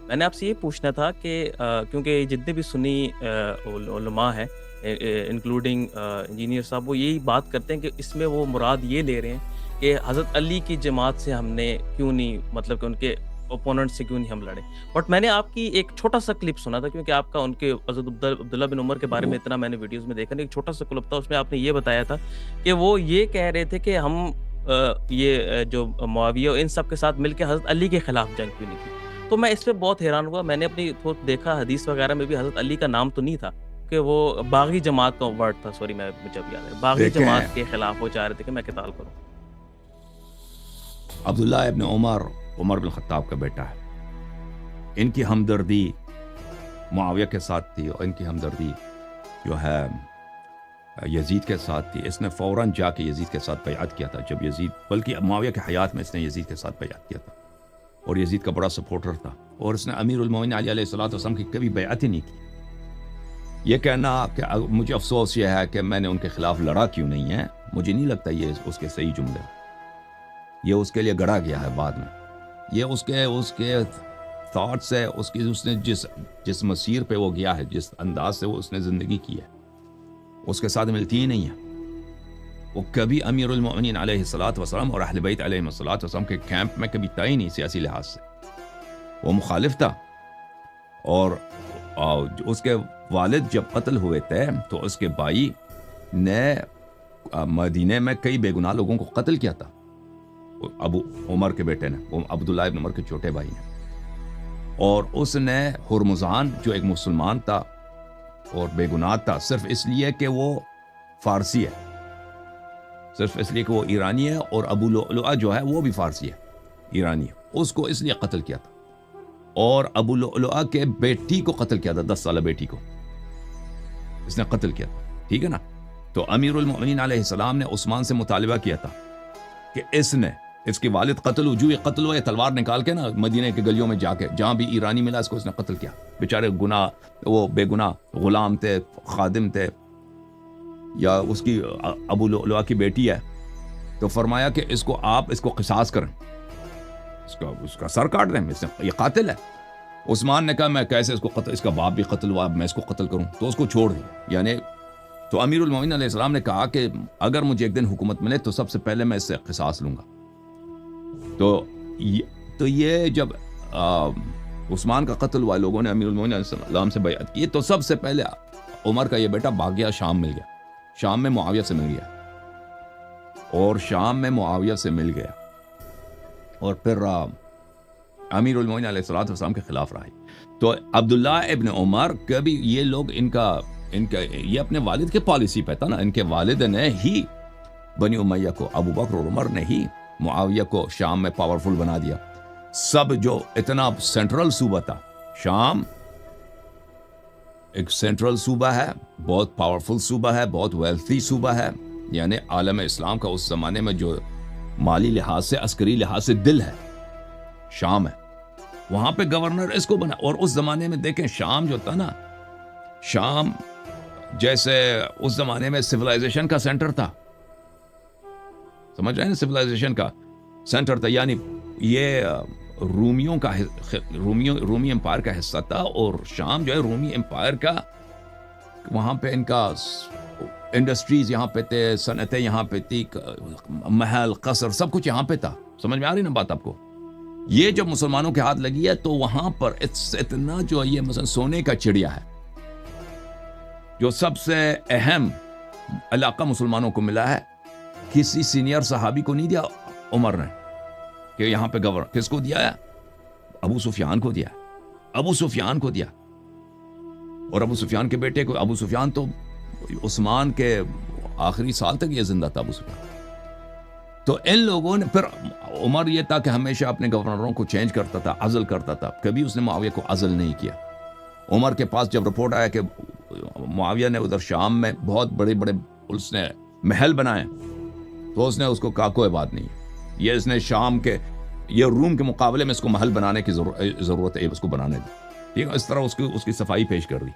میں نے آپ سے یہ پوچھنا تھا کہ کیونکہ جتنے بھی سنی علماء ہیں انکلوڈنگ انجینئر صاحب، وہ یہی بات کرتے ہیں کہ اس میں وہ مراد یہ لے رہے ہیں کہ حضرت علی کی جماعت سے ہم نے کیوں نہیں، مطلب کہ ان کے اوپوننٹ سے کیوں نہیں ہم لڑے۔ بٹ میں نے آپ کی ایک چھوٹا سا کلپ سنا تھا، کیونکہ آپ کا ان کے حضرت عبداللہ بن عمر کے بارے میں اتنا میں نے ویڈیوز میں دیکھا نہیں، ایک چھوٹا سا کلپ تھا، اس میں آپ نے یہ بتایا تھا کہ وہ یہ کہہ رہے تھے کہ ہم جو معاویہ ان سب کے ساتھ مل کے حضرت علی کے خلاف جنگ کیوں نہیں کی۔ تو میں اس پہ بہت حیران ہوا، میں نے اپنی تھوڑا دیکھا حدیث وغیرہ میں بھی حضرت علی کا نام تو نہیں تھا، کہ وہ باغی جماعت کا ورڈ تھا، سوری میں مجھے اب یاد ہے، باغی دیکھیں، جماعت کے خلاف وہ چاہ رہے تھے کہ میں قتال کروں۔ عبداللہ ابن عمر عمر بن خطاب کا بیٹا ہے، ان کی ہمدردی معاویہ کے ساتھ تھی اور ان کی ہمدردی جو ہے یزید کے ساتھ تھی۔ اس نے فوراً جا کے یزید کے ساتھ بیعت کیا تھا جب یزید، بلکہ معاویہ کے حیات میں اس نے یزید کے ساتھ بیعت کیا تھا اور یزید کا بڑا سپورٹر تھا، اور اس نے امیر المومنین علی علیہ السلام کی کبھی بیعت ہی نہیں کی۔ یہ کہنا کہ مجھے افسوس یہ ہے کہ میں نے ان کے خلاف لڑا کیوں نہیں ہے، مجھے نہیں لگتا یہ اس کے صحیح جملے، یہ اس کے لیے گڑا گیا ہے بعد میں، یہ اس کے تھاٹس ہے، اس نے جس مسیر پہ وہ گیا ہے، جس انداز سے وہ اس نے زندگی کی ہے، اس کے ساتھ ملتی ہی نہیں ہے۔ وہ کبھی امیر المؤمنین علیہ الصلوۃ والسلام اور اہل بیت علیہ الصلوۃ والسلام کے کیمپ میں کبھی تھا ہی نہیں سیاسی لحاظ سے، وہ مخالف تھا۔ اور اس کے والد جب قتل ہوئے تھے تو اس کے بھائی نے مدینے میں کئی بے گناہ لوگوں کو قتل کیا تھا، ابو عمر کے بیٹے نے، وہ عبداللہ ابن عمر کے چھوٹے بھائی نے، اور اس نے ہرمزان جو ایک مسلمان تھا اور بے گناہ تھا، صرف اس لیے کہ وہ فارسی ہے، صرف اس لیے کہ وہ ایرانی ہے، اور ابو لؤلؤہ جو ہے وہ بھی فارسی ہے، ایرانی ہے، اس کو اس لیے قتل کیا تھا، اور ابو لؤلؤہ کے بیٹی کو قتل کیا تھا، 10 سالہ بیٹی کو اس نے قتل کیا تھا، ٹھیک ہے نا۔ تو امیر المؤمنین علیہ السلام نے عثمان سے مطالبہ کیا تھا کہ اس کے والد قتل ہو، جو یہ قتل ہو، یہ تلوار نکال کے نا مدینے کے گلیوں میں جا کے جہاں بھی ایرانی ملا اس کو اس نے قتل کیا، بیچارے وہ بے گناہ غلام تھے، خادم تھے، یا اس کی ابو لؤلؤہ کی بیٹی ہے، تو فرمایا کہ اس کو قصاص کریں، اس کا سر کاٹ دیں، یہ قاتل ہے۔ عثمان نے کہا میں کیسے اس کو قتل، اس کا باپ بھی قتل ہوا، میں اس کو قتل کروں، تو اس کو چھوڑ دیا۔ یعنی تو امیر المومنین علیہ السلام نے کہا کہ اگر مجھے ایک دن حکومت ملے تو سب سے پہلے میں اس سے قصاص لوں گا۔ تو یہ جب عثمان کا قتل ہوا، لوگوں نے امیر المومنین علیہ السلام سے بیعت کی، تو سب سے پہلے عمر کا یہ بیٹا بھاگ گیا، شام مل گیا، شام میں معاویہ سے مل گیا، اور شام میں معاویہ سے مل گیا، اور پھر امیر المومنین علیہ السلام کے خلاف رہا۔ تو عبداللہ ابن عمر کبھی یہ لوگ ان کا یہ اپنے والد کے پالیسی پہ تھا نا، ان کے والد نے ہی بنی امیہ کو، ابو بکر اور عمر نے ہی معاویہ کو شام میں پاورفل بنا دیا۔ سب جو اتنا سینٹرل صوبہ تھا، شام ایک سینٹرل صوبہ ہے، بہت پاورفل صوبہ ہے، بہت ویلتھی صوبہ ہے، یعنی عالم اسلام کا اس زمانے میں جو مالی لحاظ سے، عسکری لحاظ سے دل ہے، شام ہے، وہاں پہ گورنر اس کو بنا۔ اور اس زمانے میں دیکھیں شام جو تھا نا، شام جیسے اس زمانے میں سیولائزیشن کا سینٹر تھا، سمجھ رہے ہیں نا، سیولائزیشن کا سینٹر تھا، یعنی یہ رومیوں کا رومی امپائر کا حصہ تھا، اور شام جو ہے رومی امپائر کا، وہاں پہ ان کا انڈسٹریز یہاں پہ تھے، صنعتیں یہاں پہ تھی، محل قصر سب کچھ یہاں پہ تھا، سمجھ میں آ رہی نا بات آپ کو۔ یہ جب مسلمانوں کے ہاتھ لگی ہے تو وہاں پر اتنا جو یہ مثلا سونے کا چڑیا ہے، جو سب سے اہم علاقہ مسلمانوں کو ملا ہے، کسی سینئر صحابی کو نہیں دیا عمر نے کہ یہاں پہ گورنر، کس کو دیا ہے؟ ابو سفیان کو دیا، ابو سفیان کو دیا، اور ابو سفیان کے بیٹے کو۔ ابو سفیان تو عثمان کے آخری سال تک یہ زندہ تھا، ابو سفیان۔ تو ان لوگوں نے پھر، عمر یہ تھا کہ ہمیشہ اپنے گورنروں کو چینج کرتا تھا، عزل کرتا تھا، کبھی اس نے معاویہ کو عزل نہیں کیا۔ عمر کے پاس جب رپورٹ آیا کہ معاویہ نے ادھر شام میں بہت بڑے بڑے اس نے محل بنائے، تو اس نے اس کو کہا کوئی بات نہیں، یہ اس نے شام کے، یہ روم کے مقابلے میں اس کو محل بنانے کی ضرورت ہے، اس کو بنانے دی، ٹھیک ہے، اس طرح اس کی صفائی پیش کر دی۔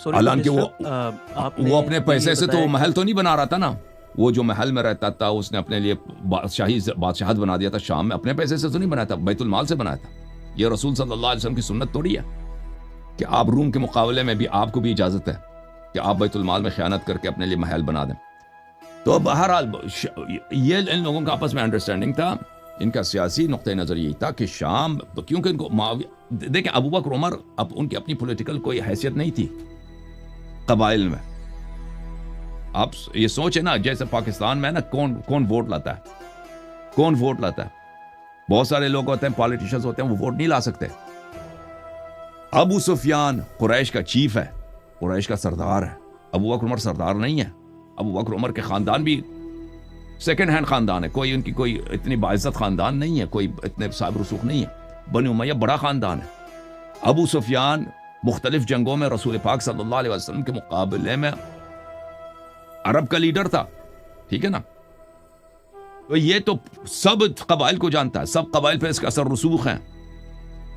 حالانکہ وہ اپنے پیسے سے تو محل تو نہیں بنا رہا تھا نا، وہ جو محل میں رہتا تھا اس نے اپنے لیے بادشاہت بنا دیا تھا شام میں، اپنے پیسے سے تو نہیں بنایا تھا، بیت المال سے بنایا تھا، یہ رسول صلی اللہ علیہ وسلم کی سنت توڑی ہے کہ آپ روم کے مقابلے میں بھی آپ کو بھی اجازت ہے کہ آپ بیت المال میں خیانت کر کے اپنے لیے محل بنا دیں. تو بہرحال یہ ان لوگوں کا آپس میں انڈرسٹینڈنگ تھا. ان کا سیاسی نقطۂ نظر یہی تھا کہ شام، کیونکہ ان کو دیکھیں ابو بکر عمر اب ان کی اپنی پولیٹیکل کوئی حیثیت نہیں تھی قبائل میں. آپ یہ سوچیں نا جیسے پاکستان میں نا کون ووٹ لاتا ہے، کون ووٹ لاتا ہے. بہت سارے لوگ ہوتے ہیں پالیٹیشنز ہوتے ہیں وہ ووٹ نہیں لا سکتے. ابو سفیان قریش کا چیف ہے، قریش کا سردار ہے. ابو بکر عمر سردار نہیں ہے. ابو بکر عمر کے خاندان بھی سیکنڈ ہینڈ خاندان ہے، کوئی ان کی کوئی اتنی باعزت خاندان نہیں ہے، کوئی اتنے صاحب رسوخ نہیں ہے. بنی امیہ بڑا خاندان ہے. ابو سفیان مختلف جنگوں میں رسول پاک صلی اللہ علیہ وسلم کے مقابلے میں عرب کا لیڈر تھا، ٹھیک ہے نا. تو یہ تو سب قبائل کو جانتا ہے، سب قبائل پہ اس کا اثر رسوخ ہے.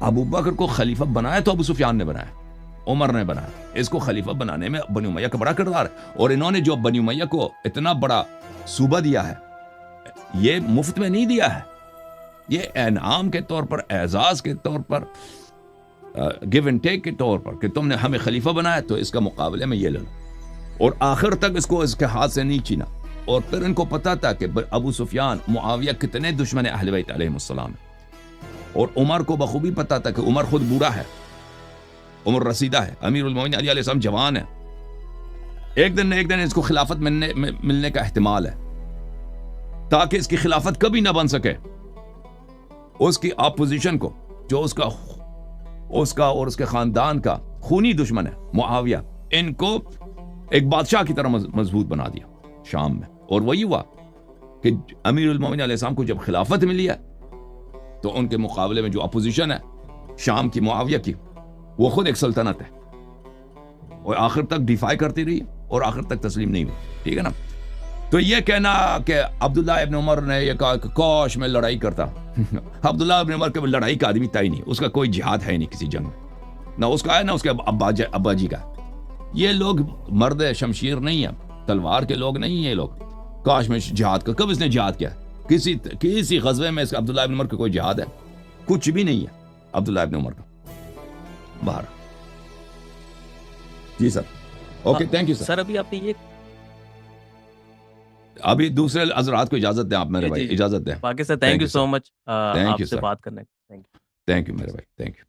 ابو بکر کو خلیفہ بنایا تو ابو سفیان نے بنایا، عمر نے بنایا. اس کو خلیفہ بنانے میں بنی امیہ کا بڑا کردار ہے. اور انہوں نے جو بنی امیہ کو اتنا بڑا صوبہ دیا ہے، یہ مفت میں نہیں دیا ہے، یہ انعام کے طور پر، اعزاز کے طور پر، گیو اینڈ ٹیک کے طور پر کہ تم نے ہمیں خلیفہ بنایا تو اس کا مقابلے میں یہ لے لو. اور آخر تک اس کو اس کے ہاتھ سے نہیں چھینا. اور پھر ان کو پتا تھا کہ ابو سفیان، معاویہ کتنے دشمن اہل بیت علیہ السلام ہیں. اور عمر کو بخوبی پتا تھا کہ عمر خود بوڑھا ہے، عمر رسیدہ ہے، امیر المومنین علی علیہ السلام جوان ہے. ایک دن نہ ایک دن اس کو خلافت ملنے کا احتمال ہے، تاکہ اس کی خلافت کبھی نہ بن سکے. اس کی اپوزیشن کو، جو اس کا اور اس کے خاندان کا خونی دشمن ہے معاویہ، ان کو ایک بادشاہ کی طرح مضبوط بنا دیا شام میں. اور وہی ہوا کہ امیر المومنین علیہ السلام کو جب خلافت ملی ہے تو ان کے مقابلے میں جو اپوزیشن ہے شام کی، معاویہ کی، وہ خود ایک سلطنت ہے اور آخر تک ڈیفائی کرتی رہی اور آخر تک تسلیم نہیں ہوئی. ٹھیک ہے نا. تو یہ کہنا کہ عبداللہ ابن عمر نے یہ کہا کہ کاش میں لڑائی کرتا. عبداللہ ابن عمر کے لڑائی کا آدمی تھا ہی نہیں، اس کا کوئی جہاد ہے نہیں کسی جنگ میں، نہ اس کا ہے نہ اس کے ابا جی کا. یہ لوگ مرد شمشیر نہیں ہیں، تلوار کے لوگ نہیں ہیں یہ لوگ. کاش میں جہاد کا، کب اس نے جہاد کیا؟ کسی غزوے میں اس کا عبداللہ ابن عمر کا کوئی جہاد ہے؟ کچھ بھی نہیں ہے عبداللہ ابن عمر کا. باہر. جی sir. Okay, thank you sir. Sir ابھی آپ نے یہ ابھی دوسرے حضرات کو اجازت دیں آپ میرے بھائی، اجازت دیں. باقی سر تھینک یو سو مچ آپ سے بات کرنے. تھینک یو میرے بھائی، تھینک یو.